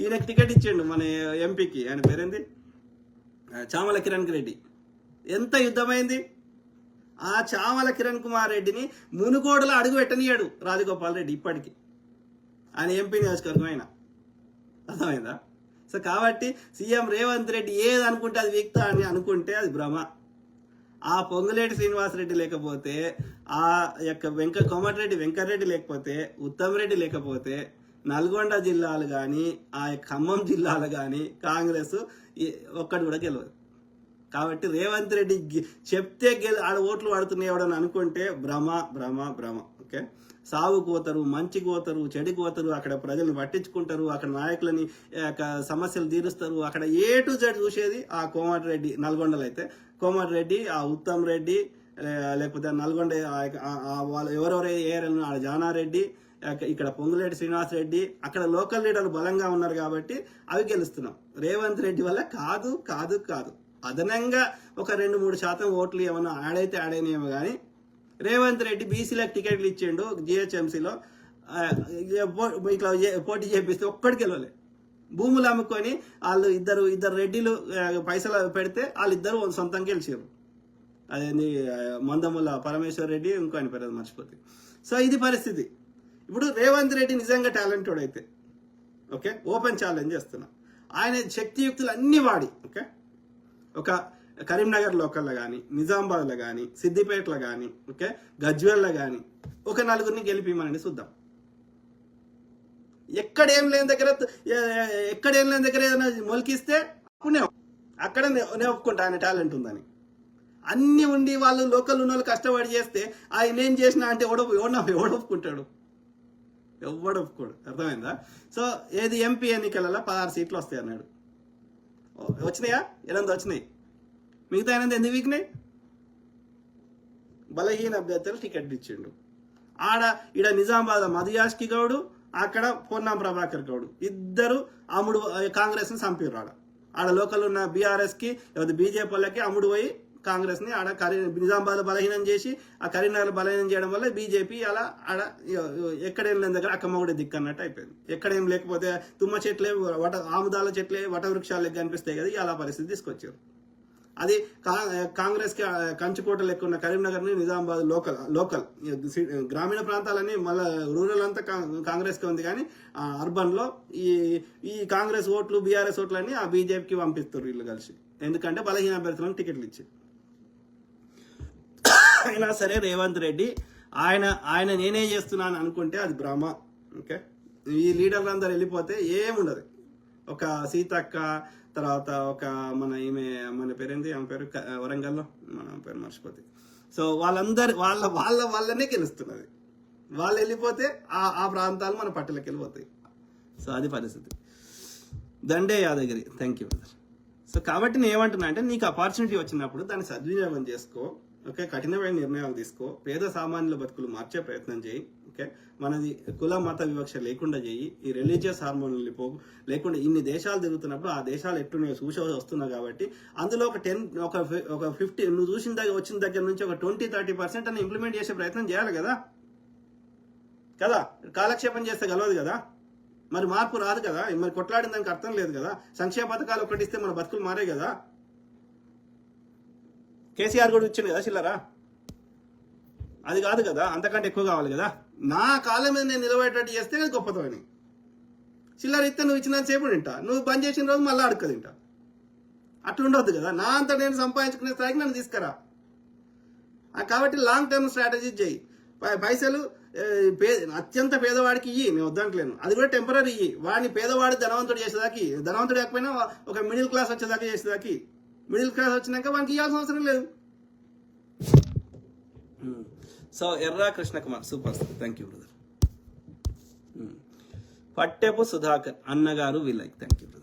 ఈయనకి టికెట్ ఇచ్చిండు మన ఎంపీకి, ఆయన పేరేంది, చామల కిరణ్ రెడ్డి. ఎంత యుద్ధమైంది. ఆ చామల కిరణ్ కుమార్ రెడ్డిని మునుగోడులో అడుగు పెట్టనియాడు రాజగోపాల్ రెడ్డి ఇప్పటికి, ఆయన ఎంపీ నియోజకవర్గం ఆయన. అర్థమైందా? సో కాబట్టి సీఎం రేవంత్ రెడ్డి ఏది అనుకుంటే అది వ్యక్త అని అనుకుంటే అది భ్రమ. ఆ పొంగులేటి శ్రీనివాసరెడ్డి లేకపోతే, ఆ యొక్క కోమటిరెడ్డి వెంకటరెడ్డి లేకపోతే, ఉత్తమ్ రెడ్డి లేకపోతే నల్గొండ జిల్లాలు కానీ ఆ ఖమ్మం జిల్లాలు కానీ కాంగ్రెస్ ఒక్కడు కూడా గెలవదు. కాబట్టి రేవంత్ రెడ్డి చెప్తే ఆడ ఓట్లు పడుతున్నాయని అనుకుంటే భ్రమ భ్రమ భ్రమ. ఓకే, సాగు కోతరు, మంచి కోతరు, చెడు కోతరు, అక్కడ ప్రజలను పట్టించుకుంటారు, అక్కడ నాయకులని సమస్యలు తీరుస్తారు. అక్కడ ఏ టు జెడ్ చూసేది ఆ కోమటిరెడ్డి. నల్గొండలో అయితే కోమటిరెడ్డి, ఆ ఉత్తమ్ రెడ్డి, లేకపోతే నల్గొండ వాళ్ళు ఎవరెవరు ఏరియాలను ఆ జానారెడ్డి, ఇక్కడ పొంగులేటి శ్రీనివాసరెడ్డి, అక్కడ లోకల్ లీడర్లు బలంగా ఉన్నారు కాబట్టి అవి గెలుస్తున్నాం. రేవంత్ రెడ్డి వల్ల కాదు కాదు కాదు. అదనంగా ఒక 2-3% ఓట్లు ఏమన్నా యాడ్ అయినేమో కానీ రేవంత్ రెడ్డి బీసీలకు టికెట్లు ఇచ్చిండు. జిహెచ్ఎంసీలో ఇట్లా పోటీ చేపిస్తే ఒక్కడికి గెలవలే. భూములు అమ్ముకొని వాళ్ళు ఇద్దరు రెడ్డిలు పైసలు పెడితే వాళ్ళిద్దరు సొంతంగా గెలిచారు. అదేంది మందముల పరమేశ్వర్ రెడ్డి, ఇంకో ఆయన పేరు మర్చిపోతే. సో ఇది పరిస్థితి. ఇప్పుడు రేవంత్ రెడ్డి నిజంగా టాలెంటెడ్ అయితే, ఓకే, ఓపెన్ ఛాలెంజ్ చేస్తున్నా, ఆయన శక్తియుక్తులు అన్ని వాడి, ఓకే, ఒక కరీంనగర్ లోకల్లో కానీ, నిజామాబాద్లో కానీ, సిద్దిపేటలో కానీ, ఓకే, గజ్వేల్లో కానీ ఒక 4 గెలిపిమనండి చూద్దాం. ఎక్కడేం లేని దగ్గర ఏదైనా మొలికిస్తే అక్కడ నేను ఒప్పుకుంటా ఆయన టాలెంట్ ఉందని. అన్ని ఉండి వాళ్ళు లోకల్ ఉన్న వాళ్ళు కష్టపడి చేస్తే ఆయన ఏం చేసినా అంటే ఎవడు ఒప్పుకుంటాడు? ఎవడు ఒప్పుకోడు. అర్థమైందా? సో ఏది ఎంపీ ఎన్నికలలో 16 సీట్లు వస్తాయి అన్నాడు. వచ్చినాయా? 8 వచ్చినాయి. మిగతా 8 ఎందుకు వీక్నాయి? బలహీన అభ్యర్థులు టికెట్ ఇచ్చిండు. ఈడ నిజామాబాద్ మధుయాష్కి గౌడు, అక్కడ పొన్నాం ప్రభాకర్ గౌడు, ఇద్దరు అమ్ముడు కాంగ్రెస్ని చంపారు. ఆడ లోకల్ ఉన్న బీఆర్ఎస్కి బీజేపీ వాళ్ళకి అమ్ముడు పోయి కాంగ్రెస్ని ఆడ నిజామాబాద్ బలహీనం చేసి ఆ కరీంనగర్ బలహీనం చేయడం వల్ల బీజేపీ అలా ఆడ ఎక్కడేం లేని దగ్గర అక్కమ్మగుడి దిక్కు అన్నట్టు అయిపోయింది. ఎక్కడేం లేకపోతే తుమ్మ చెట్లే, ఆముదాల చెట్లే, వట వృక్షాలు కనిపిస్తాయి కదా, అలా పరిస్థితి తీసుకొచ్చారు. అది కాంగ్రెస్కి కంచుకోట లెక్క ఉన్న కరీంనగర్ని నిజామాబాద్ లోకల్ గ్రామీణ ప్రాంతాలన్నీ మళ్ళీ రూరల్ అంతా కాంగ్రెస్కి ఉంది. కానీ అర్బన్లో ఈ కాంగ్రెస్ ఓట్లు, బీఆర్ఎస్ ఓట్లు అన్ని ఆ బీజేపీకి పంపిస్తారు వీళ్ళు కలిసి. ఎందుకంటే బలహీన అభ్యర్థులను టికెట్లు ఇచ్చి. అయినా సరే రేవంత్ రెడ్డి ఆయన నేనే చేస్తున్నాను అనుకుంటే అది భ్రమ. ఓకే, ఈ లీడర్లు అందరు వెళ్ళిపోతే ఏముండదు. ఒక సీతక్క, తర్వాత ఒక మన పేరేంది, ఆమె పేరు వరంగల్లో, మన పేరు మర్చిపోతే. సో వాళ్ళనే గెలుస్తున్నది. వాళ్ళు వెళ్ళిపోతే ఆ ప్రాంతాలు మన పట్టెలకు వెళ్ళిపోతాయి. సో అది పరిస్థితి. Dande Yadagiri, thank you brother. So కాబట్టి నేను ఏమంటున్నా అంటే, నీకు ఆపర్చునిటీ వచ్చినప్పుడు దాన్ని సద్వినియోగం చేసుకో. ఓకే, కఠినమైన నిర్ణయాలు తీసుకో. పేద సామాన్యుల బతుకులు మార్చే ప్రయత్నం చేయి. ఓకే, మనది కుల మత వివక్ష లేకుండా చేయి. ఈ రిలీజియస్ హార్మోన్లు లేకుండా ఇన్ని దేశాలు తిరుగుతున్నప్పుడు ఆ దేశాలు ఎట్లున్నాయో చూసి వస్తున్నావు కాబట్టి అందులో ఒక 50 నువ్వు వచ్చిన దగ్గర నుంచి ఒక 20-30% అని ఇంప్లిమెంట్ చేసే ప్రయత్నం చేయాలి కదా. కాలక్షేపం చేస్తే గలవదు కదా, మరి మార్పు రాదు కదా, మరి కొట్లాడిన దానికి అర్థం లేదు కదా. సంక్షేమ పథకాలు ఒకటిస్తే మన బతుకులు మారే కదా. కేసీఆర్ కూడా ఇచ్చింది కదా చిల్లరా, అది కాదు కదా, అంతకంటే ఎక్కువ కావాలి కదా. నా కాలం మీద నేను నిలబడేటట్టు చేస్తే అది గొప్పతోని. చిల్లర ఇస్తే నువ్వు ఇచ్చినంత సేపు తింటా, నువ్వు బంద్ చేసిన రోజు మళ్ళీ అడుక్క తింటా. అట్లుండవద్దు కదా. నా అంతా నేను సంపాదించుకునే స్థాయికి నన్ను తీసుకురా. కాబట్టి లాంగ్ టర్మ్ స్ట్రాటజీ చేయి. పైసలు అత్యంత పేదవాడికి ఇయ్యి, నేను వద్దంటలేను. అది కూడా టెంపరీ ఇయ్యి. వాడిని పేదవాడు ధనవంతుడు చేసేదాకి, ధనవంతుడు కాకపోయినా ఒక మిడిల్ క్లాస్ వచ్చేదాకా చేసేదాకి. మిడిల్ క్లాస్ వచ్చినాక వానికి ఇవ్వాల్సిన అవసరం లేదు. So Erra Krishna Kumar, super, thank you brother. Pattepu Sudhakar అన్నగారు, థ్యాంక్ యూ బ్రదర్.